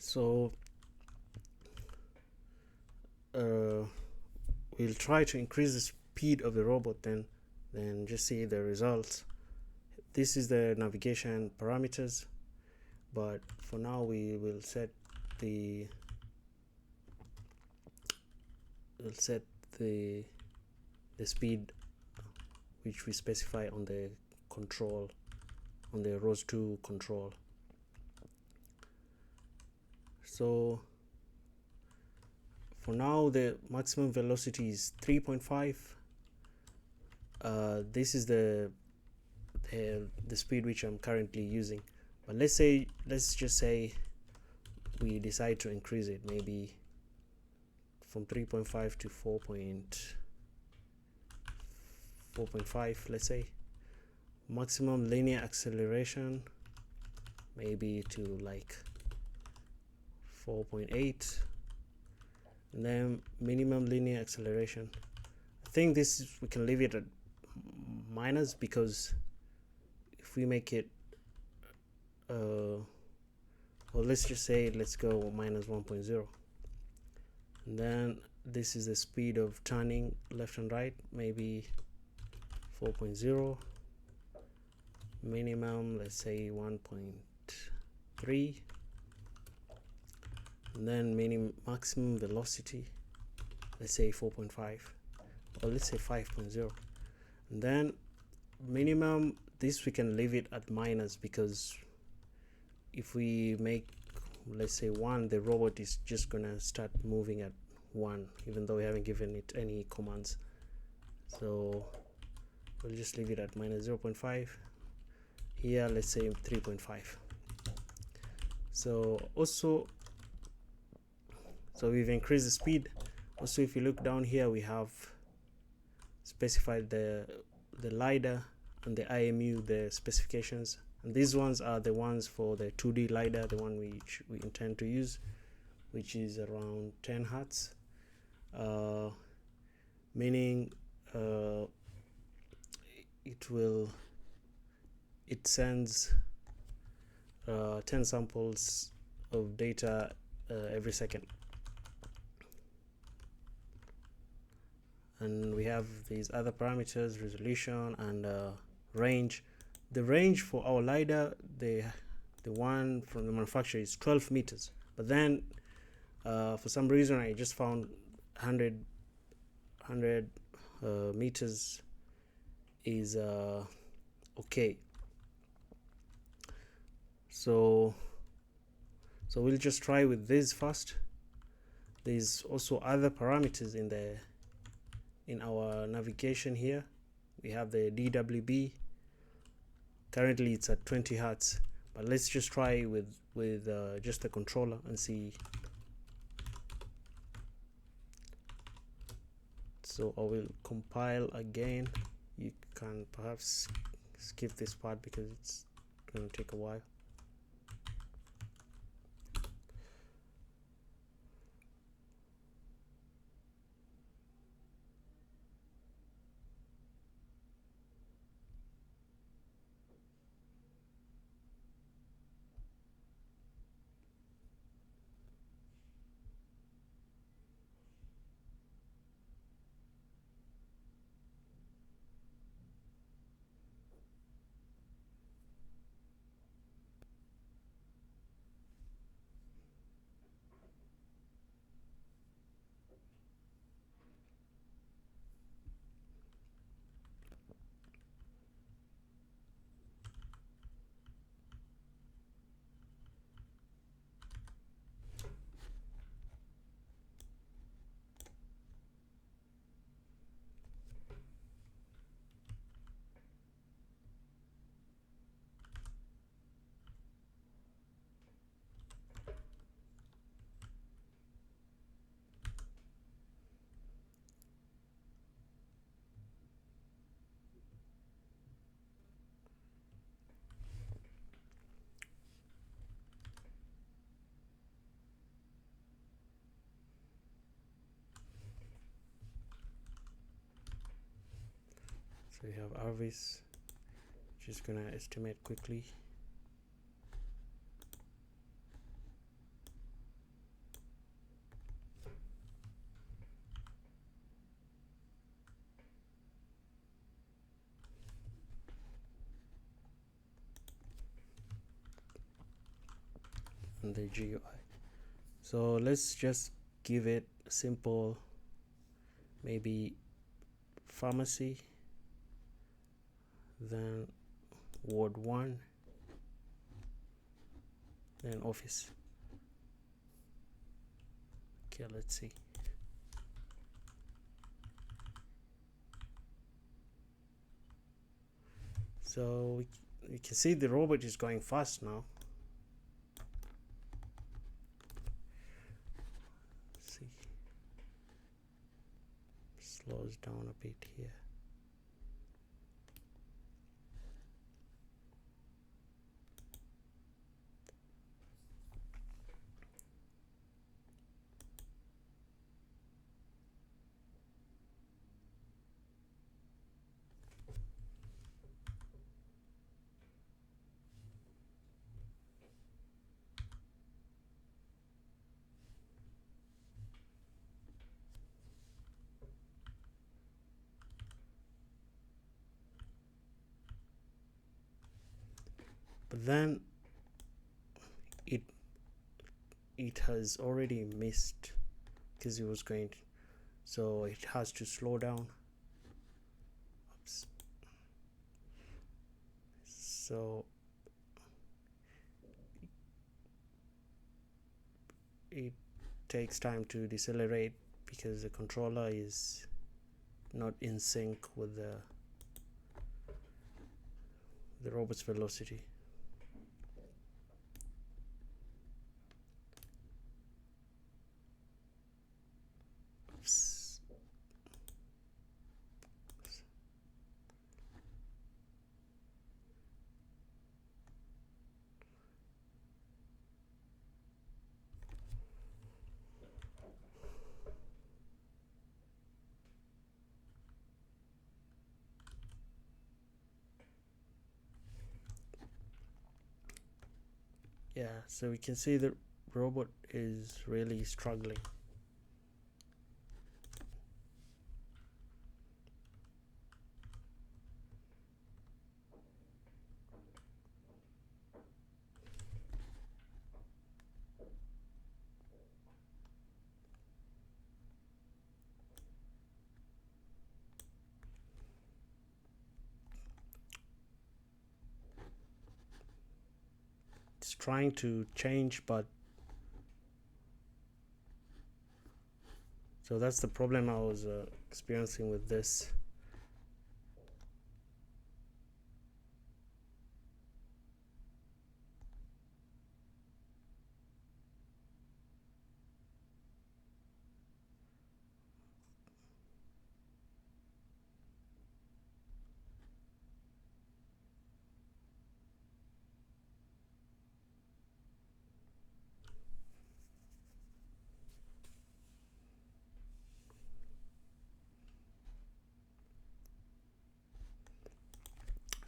So we'll try to increase the speed of the robot, then just see the results. This is the navigation parameters, but for now we will set the speed which we specify on the control, on the ROS2 control. So for now the maximum velocity is 3.5. This is the speed which I'm currently using, but let's just say we decide to increase it, maybe from 3.5 to 4.5, let's say. Maximum linear acceleration maybe to like 4.8, and then minimum linear acceleration, I think this is, we can leave it at minus, because if we make it well, let's just say let's go minus 1.0, and then this is the speed of turning left and right, maybe 4.0, minimum let's say 1.3, and then maximum velocity let's say 4.5, or let's say 5.0, and then minimum, this we can leave it at minus, because if we make let's say 1, the robot is just gonna start moving at 1 even though we haven't given it any commands. So we'll just leave it at minus 0.5. Here let's say 3.5. So we've increased the speed. Also, if you look down here, we have specified the LiDAR and the IMU, the specifications, and these ones are the ones for the 2D LiDAR, the one which we intend to use, which is around 10 hertz, meaning it sends 10 samples of data every second. And we have these other parameters, resolution and range. The range for our LiDAR, the one from the manufacturer, is 12 meters, but then for some reason I just found 100 meters is okay. So we'll just try with this first. There's also other parameters in our navigation here. We have the DWB. Currently it's at 20 hertz, but let's just try with just the controller and see. So I will compile again. You can perhaps skip this part because it's going to take a while. So we have Arvis, just gonna estimate quickly. in the GUI. So let's just give it a simple, maybe pharmacy, then ward 1, then office. Okay, let's see. So you can see the robot is going fast now. Let's see, slows down a bit here. But then it has already missed because it was going to, so it has to slow down. Oops. So it takes time to decelerate because the controller is not in sync with the robot's velocity. Oops. Yeah, so we can see the robot is really struggling. It's trying to change, but so that's the problem I was experiencing with this.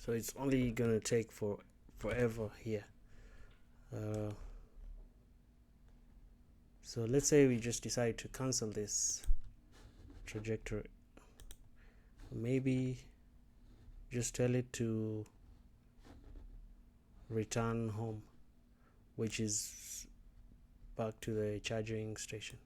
So it's only gonna take forever here. So let's say we just decide to cancel this trajectory. Maybe just tell it to return home, which is back to the charging station.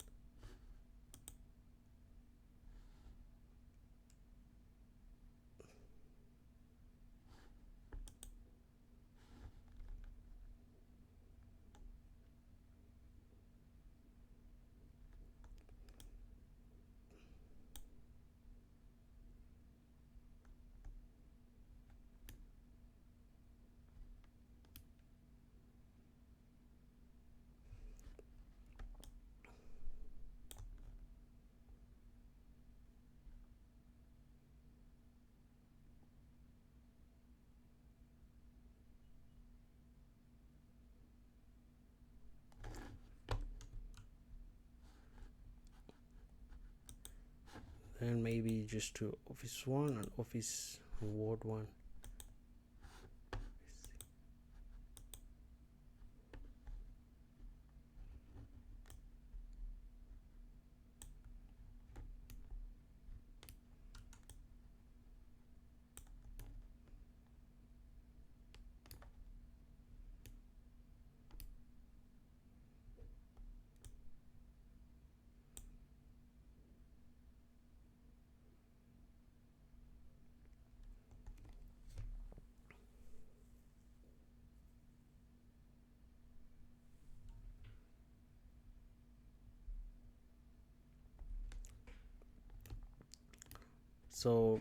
And maybe just to office 1 and office ward 1. so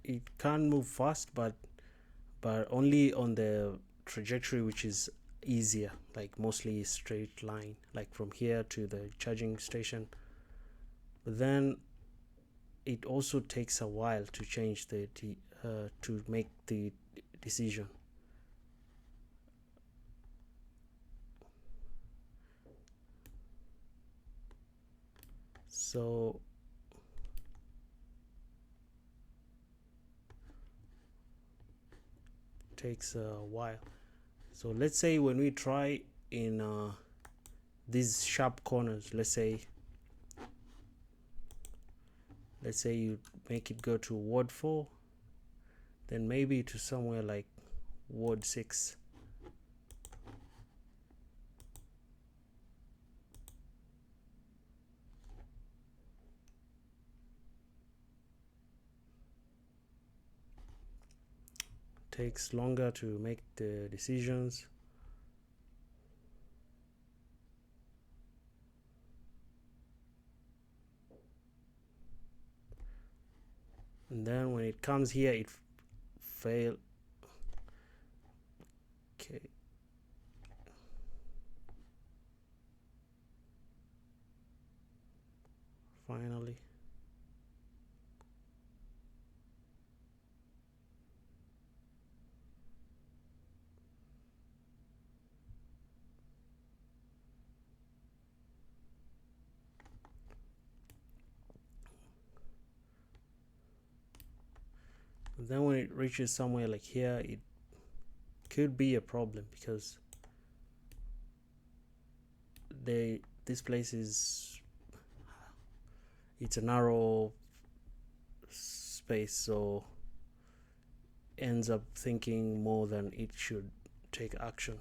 it can move fast, but only on the trajectory which is easier, like mostly straight line, like from here to the charging station. But then it also takes a while to change the to make the decision. So takes a while. So let's say when we try in these sharp corners, let's say you make it go to ward 4, then maybe to somewhere like ward 6. Takes longer to make the decisions. And then when it comes here, it fail. Okay. Finally. And then when it reaches somewhere like here, it could be a problem because this place it's a narrow space, so ends up thinking more than it should take action.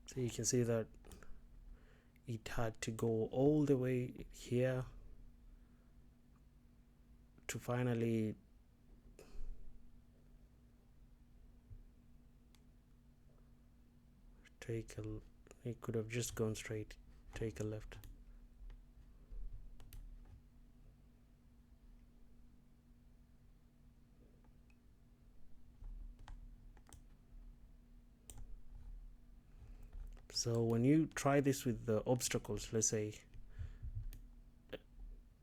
So you can see that it had to go all the way here to finally take a, it could have just gone straight, take a left. So when you try this with the obstacles, let's say,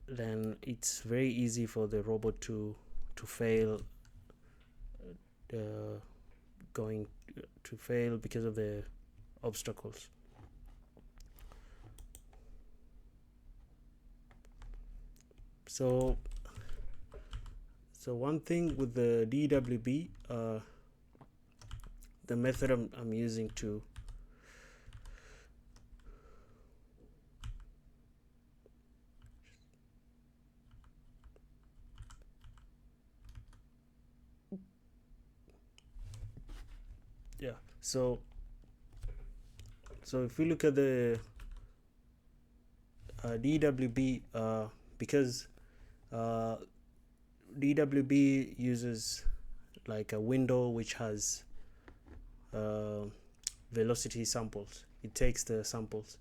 then it's very easy for the robot to fail, going to fail because of the obstacles. So one thing with the DWB, the method I'm using to so if we look at the DWB, because DWB uses like a window which has velocity samples. It takes the samples,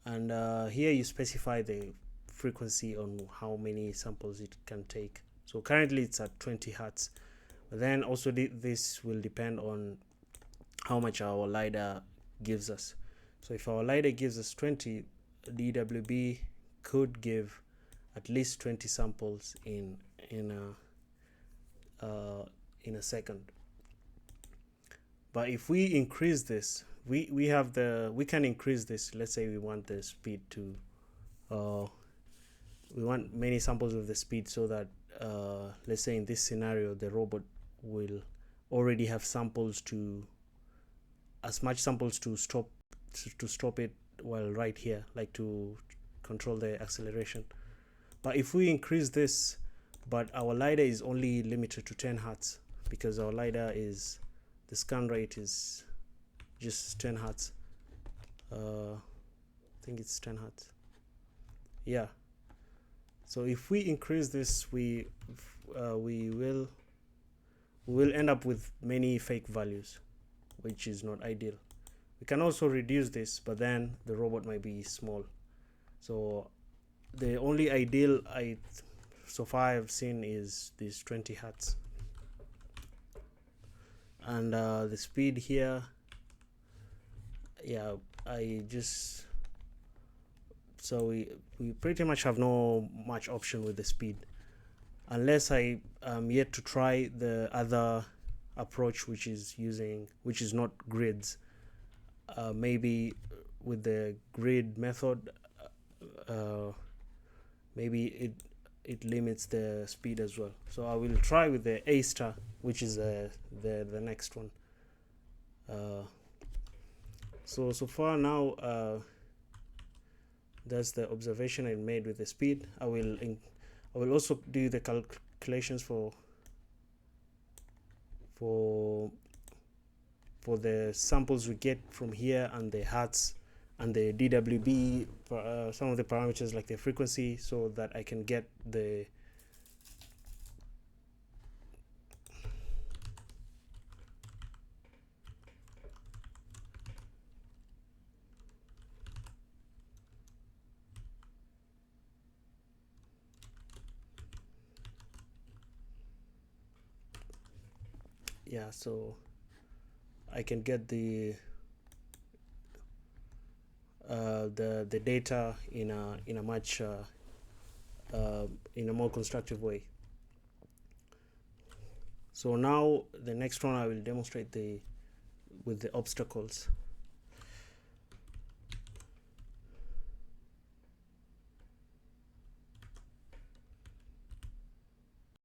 and here you specify the frequency on how many samples it can take. So currently it's at 20 hertz, but then also this will depend on how much our LiDAR gives us. So if our LiDAR gives us 20, DWB could give at least 20 samples in a second. But if we increase this, we can increase this. Let's say we want the speed to we want many samples of the speed, so that let's say in this scenario the robot will already have samples to as much samples to stop it while right here, like to control the acceleration. But if we increase this, but our LiDAR is only limited to 10 hertz, because our LiDAR is, the scan rate is just 10 hertz. I think it's 10 hertz. Yeah. So if we increase this, we will end up with many fake values, which is not ideal. We can also reduce this, but then the robot might be small. So the only ideal so far I've seen is this 20 hertz. And the speed here, so we pretty much have no much option with the speed, unless I am yet to try the other approach, which is not grids. Maybe with the grid method, maybe it limits the speed as well. So I will try with the A star, which is the next one. So far now, that's the observation I made with the speed. I will also do the calculations for the samples we get from here, and the hertz and the DWB, some of the parameters like the frequency, so that I can get the so I can get the data in a much in a more constructive way. So now the next one I will demonstrate with the obstacles.